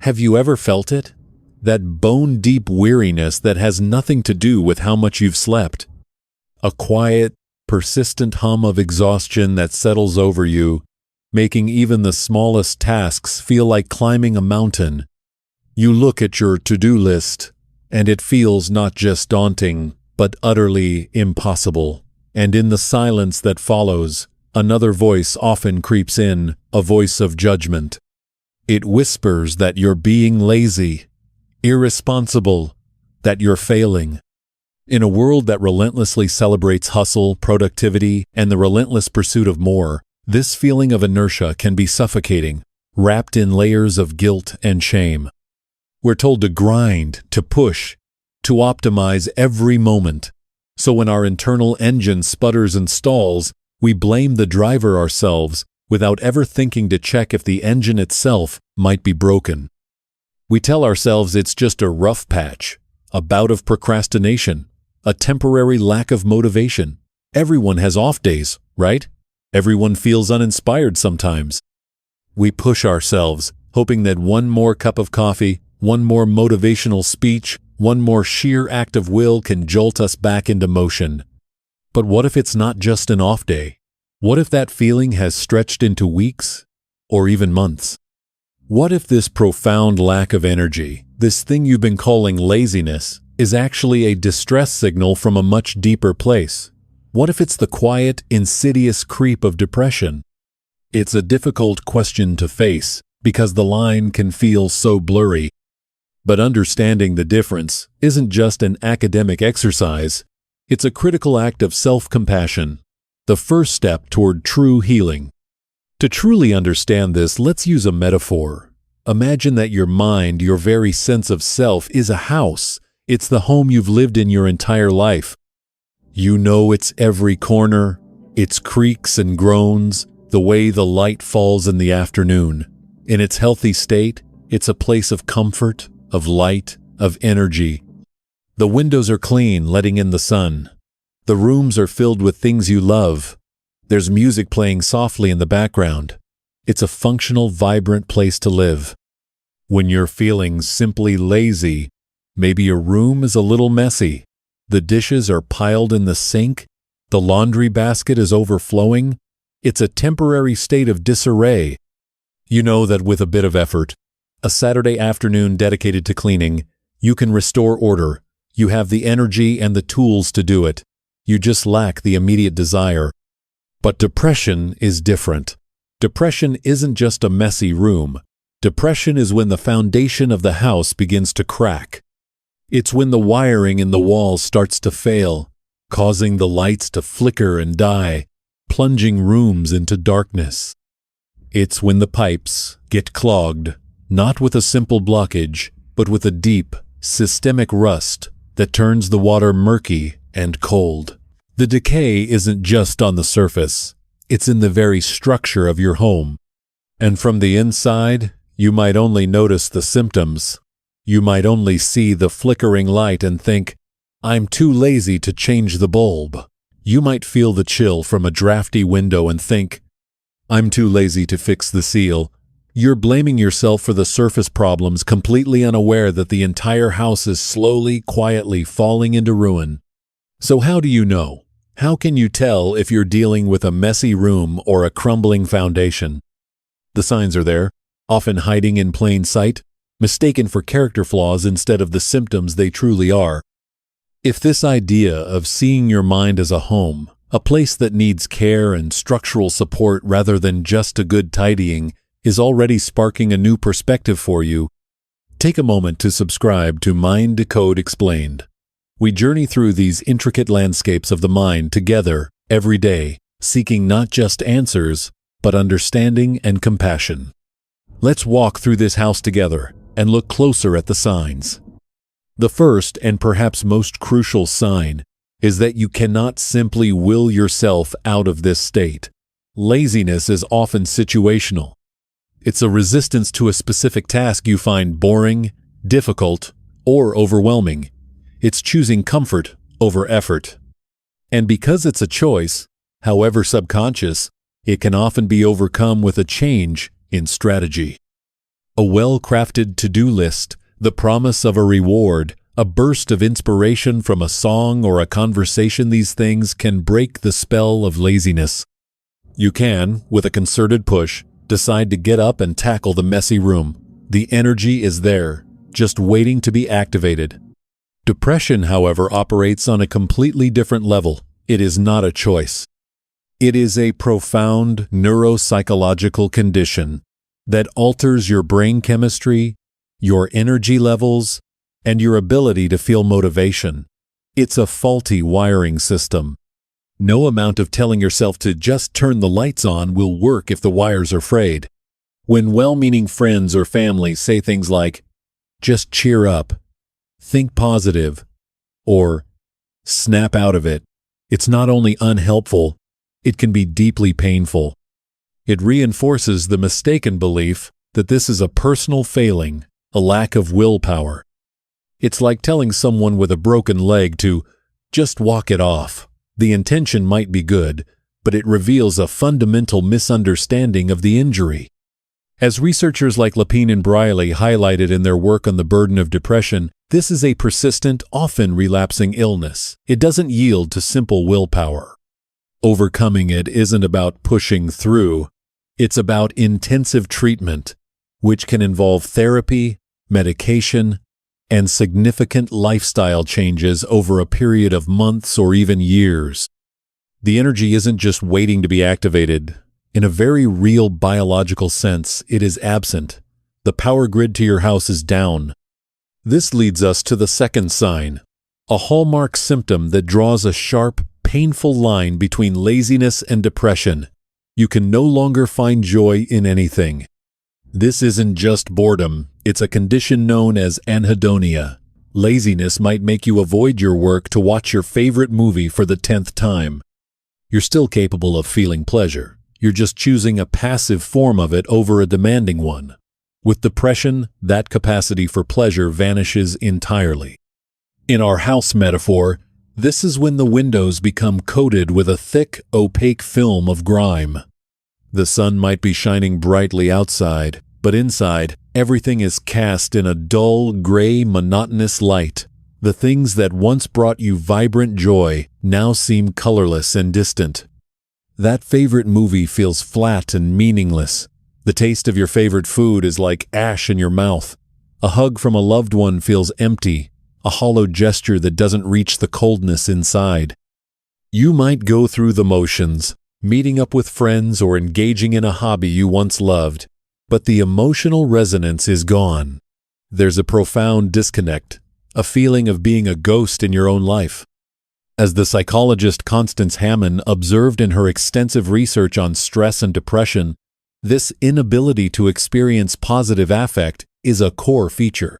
Have you ever felt it? That bone-deep weariness that has nothing to do with how much you've slept. A quiet, persistent hum of exhaustion that settles over you, making even the smallest tasks feel like climbing a mountain. You look at your to-do list, and it feels not just daunting, but utterly impossible. And in the silence that follows, another voice often creeps in, a voice of judgment. It whispers that you're being lazy, irresponsible, that you're failing. In a world that relentlessly celebrates hustle, productivity, and the relentless pursuit of more, this feeling of inertia can be suffocating, wrapped in layers of guilt and shame. We're told to grind, to push, to optimize every moment. So when our internal engine sputters and stalls, we blame the driver ourselves without ever thinking to check if the engine itself might be broken. We tell ourselves it's just a rough patch, a bout of procrastination, a temporary lack of motivation. Everyone has off days, right? Everyone feels uninspired sometimes. We push ourselves, hoping that one more cup of coffee, one more motivational speech, one more sheer act of will can jolt us back into motion. But what if it's not just an off day? What if that feeling has stretched into weeks or even months? What if this profound lack of energy, this thing you've been calling laziness, is actually a distress signal from a much deeper place? What if it's the quiet, insidious creep of depression? It's a difficult question to face because the line can feel so blurry. But understanding the difference isn't just an academic exercise. It's a critical act of self-compassion, the first step toward true healing. To truly understand this, let's use a metaphor. Imagine that your mind, your very sense of self, is a house. It's the home you've lived in your entire life. You know its every corner, its creaks and groans, the way the light falls in the afternoon. In its healthy state, it's a place of comfort, of light, of energy. The windows are clean, letting in the sun. The rooms are filled with things you love. There's music playing softly in the background. It's a functional, vibrant place to live. When you're feeling simply lazy, maybe your room is a little messy. The dishes are piled in the sink. The laundry basket is overflowing. It's a temporary state of disarray. You know that with a bit of effort, a Saturday afternoon dedicated to cleaning, you can restore order. You have the energy and the tools to do it. You just lack the immediate desire. But depression is different. Depression isn't just a messy room. Depression is when the foundation of the house begins to crack. It's when the wiring in the walls starts to fail, causing the lights to flicker and die, plunging rooms into darkness. It's when the pipes get clogged, not with a simple blockage, but with a deep, systemic rust that turns the water murky and cold. The decay isn't just on the surface, it's in the very structure of your home. And from the inside, you might only notice the symptoms. You might only see the flickering light and think, "I'm too lazy to change the bulb." You might feel the chill from a drafty window and think, "I'm too lazy to fix the seal." You're blaming yourself for the surface problems, completely unaware that the entire house is slowly, quietly falling into ruin. So how do you know? How can you tell if you're dealing with a messy room or a crumbling foundation? The signs are there, often hiding in plain sight, mistaken for character flaws instead of the symptoms they truly are. If this idea of seeing your mind as a home, a place that needs care and structural support rather than just a good tidying, is already sparking a new perspective for you, take a moment to subscribe to Mind Decode Explained. We journey through these intricate landscapes of the mind together every day, seeking not just answers, but understanding and compassion. Let's walk through this house together and look closer at the signs. The first and perhaps most crucial sign is that you cannot simply will yourself out of this state. Laziness is often situational. It's a resistance to a specific task you find boring, difficult, or overwhelming. It's choosing comfort over effort. And because it's a choice, however subconscious, it can often be overcome with a change in strategy. A well-crafted to-do list, the promise of a reward, a burst of inspiration from a song or a conversation, these things can break the spell of laziness. You can, with a concerted push, decide to get up and tackle the messy room. The energy is there, just waiting to be activated. Depression, however, operates on a completely different level. It is not a choice. It is a profound neuropsychological condition that alters your brain chemistry, your energy levels, and your ability to feel motivation. It's a faulty wiring system. No amount of telling yourself to just turn the lights on will work if the wires are frayed. When well-meaning friends or family say things like, "Just cheer up," "Think positive," or "Snap out of it," it's not only unhelpful, it can be deeply painful. It reinforces the mistaken belief that this is a personal failing, a lack of willpower. It's like telling someone with a broken leg to just walk it off. The intention might be good, but it reveals a fundamental misunderstanding of the injury. As researchers like Lapine and Briley highlighted in their work on the burden of depression, this is a persistent, often relapsing illness. It doesn't yield to simple willpower. Overcoming it isn't about pushing through. It's about intensive treatment, which can involve therapy, medication, and significant lifestyle changes over a period of months or even years. The energy isn't just waiting to be activated. In a very real biological sense, it is absent. The power grid to your house is down. This leads us to the second sign, a hallmark symptom that draws a sharp, painful line between laziness and depression. You can no longer find joy in anything. This isn't just boredom, it's a condition known as anhedonia. Laziness might make you avoid your work to watch your favorite movie for the 10th time. You're still capable of feeling pleasure. You're just choosing a passive form of it over a demanding one. With depression, that capacity for pleasure vanishes entirely. In our house metaphor, this is when the windows become coated with a thick, opaque film of grime. The sun might be shining brightly outside, but inside, everything is cast in a dull, gray, monotonous light. The things that once brought you vibrant joy now seem colorless and distant. That favorite movie feels flat and meaningless. The taste of your favorite food is like ash in your mouth. A hug from a loved one feels empty, a hollow gesture that doesn't reach the coldness inside. You might go through the motions, meeting up with friends or engaging in a hobby you once loved, but the emotional resonance is gone. There's a profound disconnect, a feeling of being a ghost in your own life. As the psychologist Constance Hammond observed in her extensive research on stress and depression, this inability to experience positive affect is a core feature.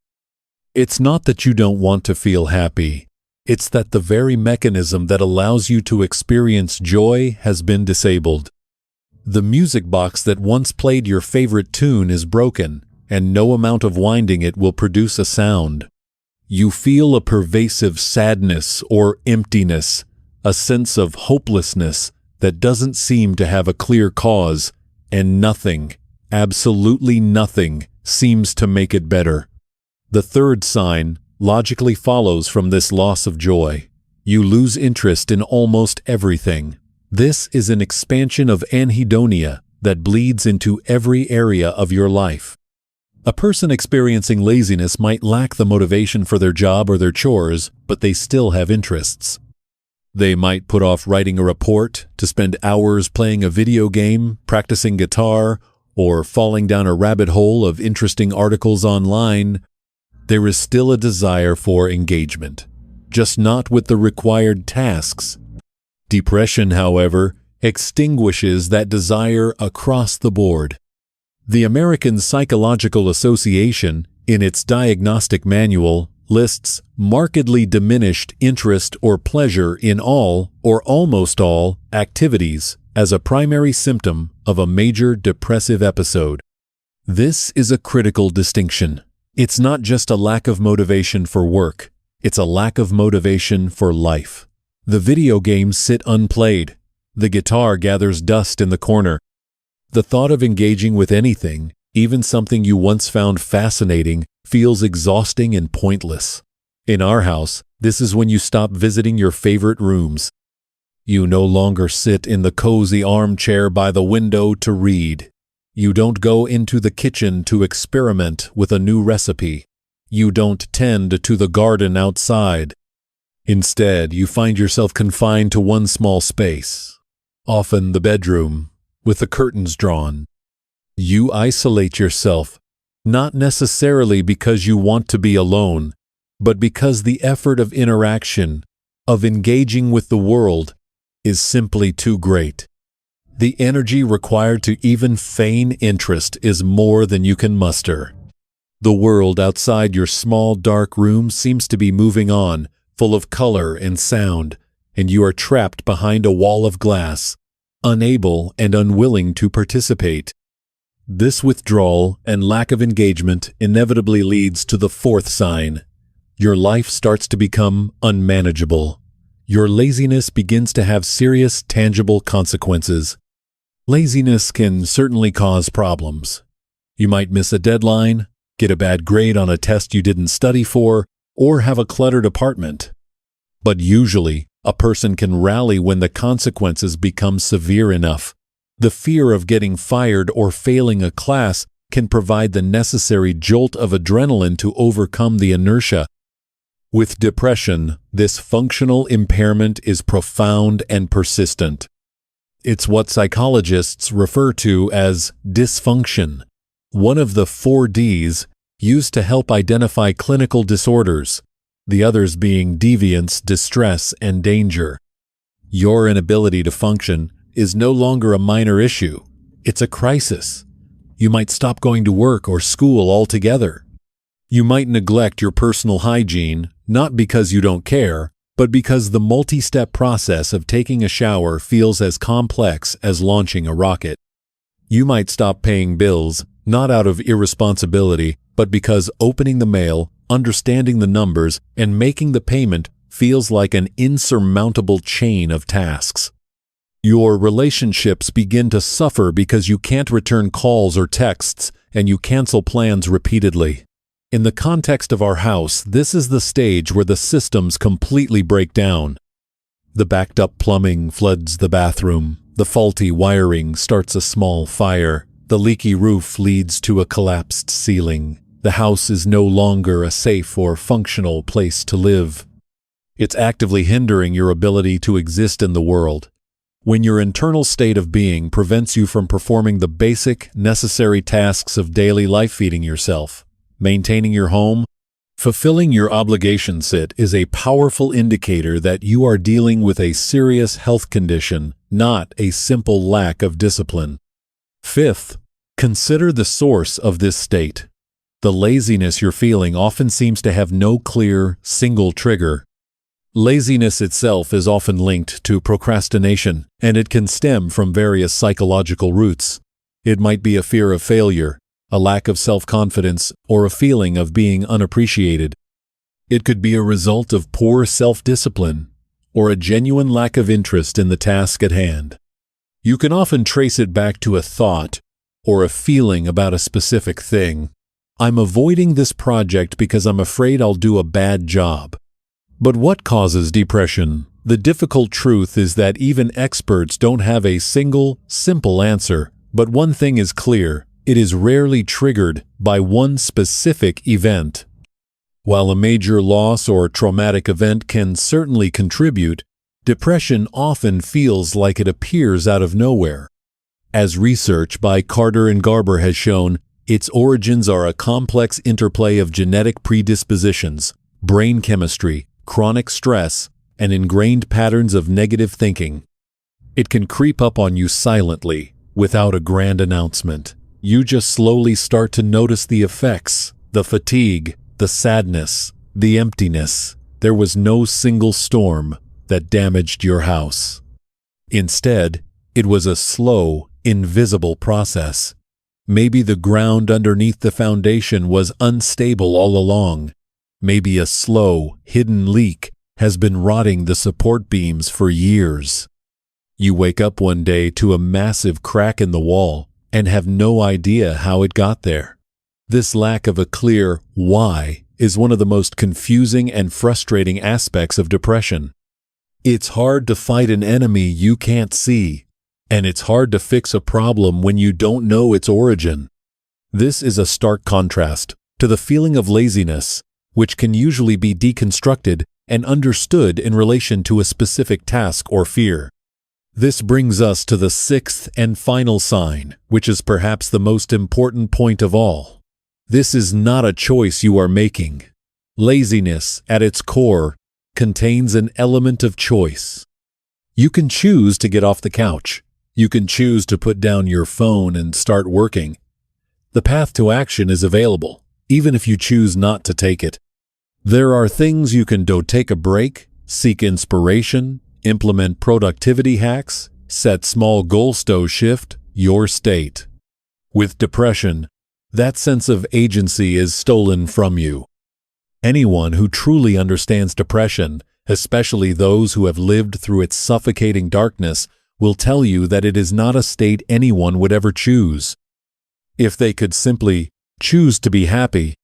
It's not that you don't want to feel happy. It's that the very mechanism that allows you to experience joy has been disabled. The music box that once played your favorite tune is broken, and no amount of winding it will produce a sound. You feel a pervasive sadness or emptiness, a sense of hopelessness that doesn't seem to have a clear cause, and nothing, absolutely nothing, seems to make it better. The third sign logically follows from this loss of joy. You lose interest in almost everything. This is an expansion of anhedonia that bleeds into every area of your life. A person experiencing laziness might lack the motivation for their job or their chores, but they still have interests. They might put off writing a report to spend hours playing a video game, practicing guitar, or falling down a rabbit hole of interesting articles online. There is still a desire for engagement, just not with the required tasks. Depression, however, extinguishes that desire across the board. The American Psychological Association, in its diagnostic manual, lists markedly diminished interest or pleasure in all or almost all activities as a primary symptom of a major depressive episode. This is a critical distinction. It's not just a lack of motivation for work, it's a lack of motivation for life. The video games sit unplayed. The guitar gathers dust in the corner. The thought of engaging with anything, Even something you once found fascinating feels exhausting and pointless. In our house, this is when you stop visiting your favorite rooms. You no longer sit in the cozy armchair by the window to read. You don't go into the kitchen to experiment with a new recipe. You don't tend to the garden outside. Instead, you find yourself confined to one small space, often the bedroom, with the curtains drawn. You isolate yourself, not necessarily because you want to be alone, but because the effort of interaction, of engaging with the world, is simply too great. The energy required to even feign interest is more than you can muster. The world outside your small dark room seems to be moving on, full of color and sound, and you are trapped behind a wall of glass, unable and unwilling to participate. This withdrawal and lack of engagement inevitably leads to the fourth sign. Your life starts to become unmanageable. Your laziness begins to have serious, tangible consequences. Laziness can certainly cause problems. You might miss a deadline, get a bad grade on a test you didn't study for, or have a cluttered apartment. But usually, a person can rally when the consequences become severe enough. The fear of getting fired or failing a class can provide the necessary jolt of adrenaline to overcome the inertia. With depression, this functional impairment is profound and persistent. It's what psychologists refer to as dysfunction, one of the 4 Ds used to help identify clinical disorders, the others being deviance, distress, and danger. Your inability to function is no longer a minor issue. It's a crisis. You might stop going to work or school altogether. You might neglect your personal hygiene, not because you don't care, but because the multi-step process of taking a shower feels as complex as launching a rocket. You might stop paying bills, not out of irresponsibility, but because opening the mail, understanding the numbers, and making the payment feels like an insurmountable chain of tasks. Your relationships begin to suffer because you can't return calls or texts, and you cancel plans repeatedly. In the context of our house, this is the stage where the systems completely break down. The backed-up plumbing floods the bathroom. The faulty wiring starts a small fire. The leaky roof leads to a collapsed ceiling. The house is no longer a safe or functional place to live. It's actively hindering your ability to exist in the world. When your internal state of being prevents you from performing the basic, necessary tasks of daily life, feeding yourself, maintaining your home, fulfilling your obligations, it is a powerful indicator that you are dealing with a serious health condition, not a simple lack of discipline. Fifth, consider the source of this state. The laziness you're feeling often seems to have no clear, single trigger. Laziness itself is often linked to procrastination, and it can stem from various psychological roots. It might be a fear of failure, a lack of self-confidence, or a feeling of being unappreciated. It could be a result of poor self-discipline, or a genuine lack of interest in the task at hand. You can often trace it back to a thought or a feeling about a specific thing. I'm avoiding this project because I'm afraid I'll do a bad job. But what causes depression? The difficult truth is that even experts don't have a single, simple answer. But one thing is clear: it is rarely triggered by one specific event. While a major loss or traumatic event can certainly contribute, depression often feels like it appears out of nowhere. As research by Carter and Garber has shown, its origins are a complex interplay of genetic predispositions, brain chemistry, chronic stress, and ingrained patterns of negative thinking. It can creep up on you silently, without a grand announcement. You just slowly start to notice the effects, the fatigue, the sadness, the emptiness. There was no single storm that damaged your house. Instead, it was a slow, invisible process. Maybe the ground underneath the foundation was unstable all along. Maybe a slow, hidden leak has been rotting the support beams for years. You wake up one day to a massive crack in the wall, and have no idea how it got there. This lack of a clear why is one of the most confusing and frustrating aspects of depression. It's hard to fight an enemy you can't see, and it's hard to fix a problem when you don't know its origin. This is a stark contrast to the feeling of laziness, which can usually be deconstructed and understood in relation to a specific task or fear. This brings us to the sixth and final sign, which is perhaps the most important point of all. This is not a choice you are making. Laziness, at its core, contains an element of choice. You can choose to get off the couch. You can choose to put down your phone and start working. The path to action is available, even if you choose not to take it. There are things you can do: take a break, seek inspiration, implement productivity hacks, set small goals to shift your state. With depression, that sense of agency is stolen from you. Anyone who truly understands depression, especially those who have lived through its suffocating darkness, will tell you that it is not a state anyone would ever choose. If they could simply choose to be happy,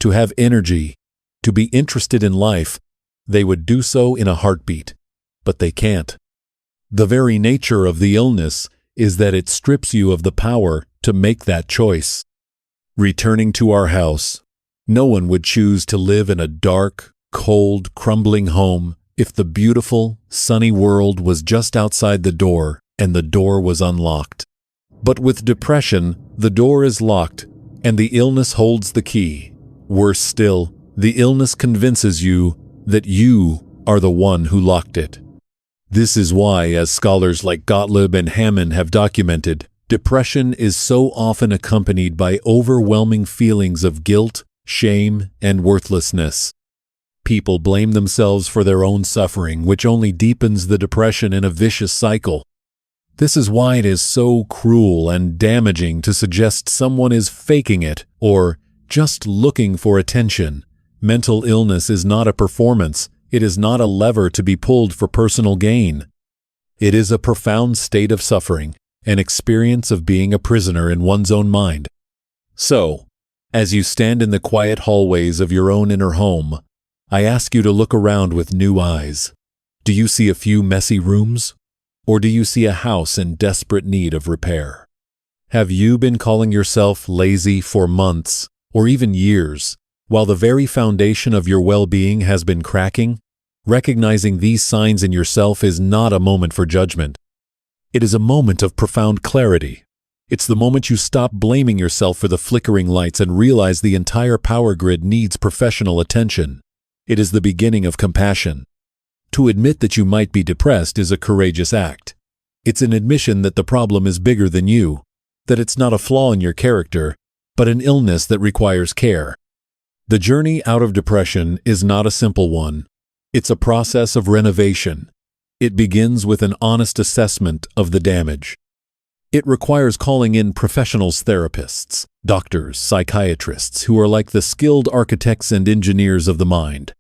to have energy, to be interested in life, they would do so in a heartbeat. But they can't. The very nature of the illness is that it strips you of the power to make that choice. Returning to our house, no one would choose to live in a dark, cold, crumbling home if the beautiful, sunny world was just outside the door and the door was unlocked. But with depression, the door is locked and the illness holds the key. Worse still, the illness convinces you that you are the one who locked it. This is why, as scholars like Gottlieb and Hammond have documented, depression is so often accompanied by overwhelming feelings of guilt, shame, and worthlessness. People blame themselves for their own suffering, which only deepens the depression in a vicious cycle. This is why it is so cruel and damaging to suggest someone is faking it or just looking for attention. Mental illness is not a performance. It is not a lever to be pulled for personal gain. It is a profound state of suffering, an experience of being a prisoner in one's own mind. So, as you stand in the quiet hallways of your own inner home, I ask you to look around with new eyes. Do you see a few messy rooms? Or do you see a house in desperate need of repair? Have you been calling yourself lazy for months, or even years, while the very foundation of your well-being has been cracking? Recognizing these signs in yourself is not a moment for judgment. It is a moment of profound clarity. It's the moment you stop blaming yourself for the flickering lights and realize the entire power grid needs professional attention. It is the beginning of compassion. To admit that you might be depressed is a courageous act. It's an admission that the problem is bigger than you, that it's not a flaw in your character, but an illness that requires care. The journey out of depression is not a simple one. It's a process of renovation. It begins with an honest assessment of the damage. It requires calling in professionals, therapists, doctors, psychiatrists, who are like the skilled architects and engineers of the mind.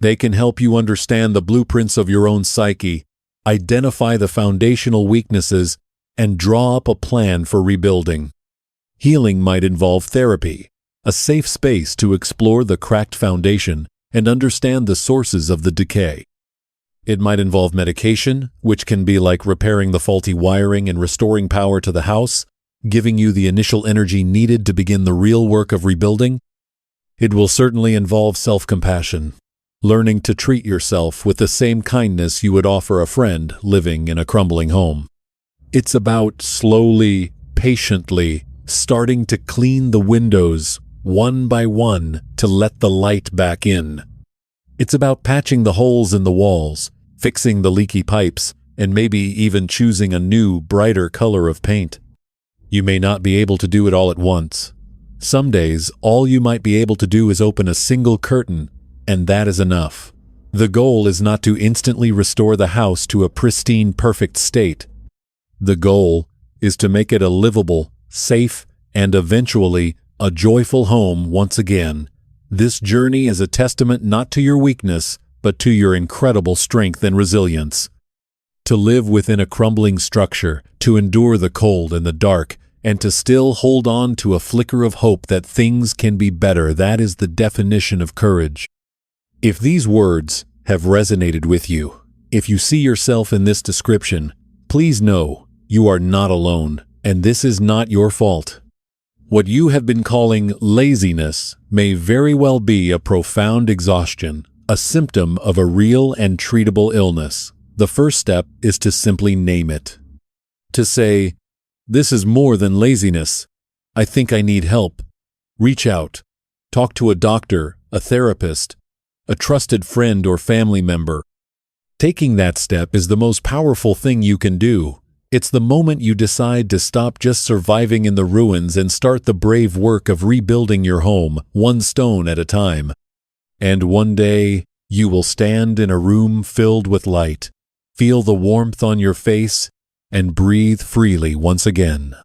They can help you understand the blueprints of your own psyche, identify the foundational weaknesses, and draw up a plan for rebuilding. Healing might involve therapy, a safe space to explore the cracked foundation and understand the sources of the decay. It might involve medication, which can be like repairing the faulty wiring and restoring power to the house, giving you the initial energy needed to begin the real work of rebuilding. It will certainly involve self-compassion, learning to treat yourself with the same kindness you would offer a friend living in a crumbling home. It's about slowly, patiently, starting to clean the windows one by one to let the light back in. It's about patching the holes in the walls, fixing the leaky pipes, and maybe even choosing a new, brighter color of paint. You may not be able to do it all at once. Some days, all you might be able to do is open a single curtain, and that is enough. The goal is not to instantly restore the house to a pristine, perfect state. The goal is to make it a livable, safe, and eventually a joyful home once again. This journey is a testament not to your weakness, but to your incredible strength and resilience. To live within a crumbling structure, to endure the cold and the dark, and to still hold on to a flicker of hope that things can be better. That is the definition of courage. If these words have resonated with you, if you see yourself in this description, please know you are not alone, and this is not your fault. What you have been calling laziness may very well be a profound exhaustion, a symptom of a real and treatable illness. The first step is to simply name it. To say, "This is more than laziness. I think I need help." Reach out. Talk to a doctor, a therapist, a trusted friend or family member. Taking that step is the most powerful thing you can do. It's the moment you decide to stop just surviving in the ruins and start the brave work of rebuilding your home, one stone at a time. And one day, you will stand in a room filled with light, feel the warmth on your face, and breathe freely once again.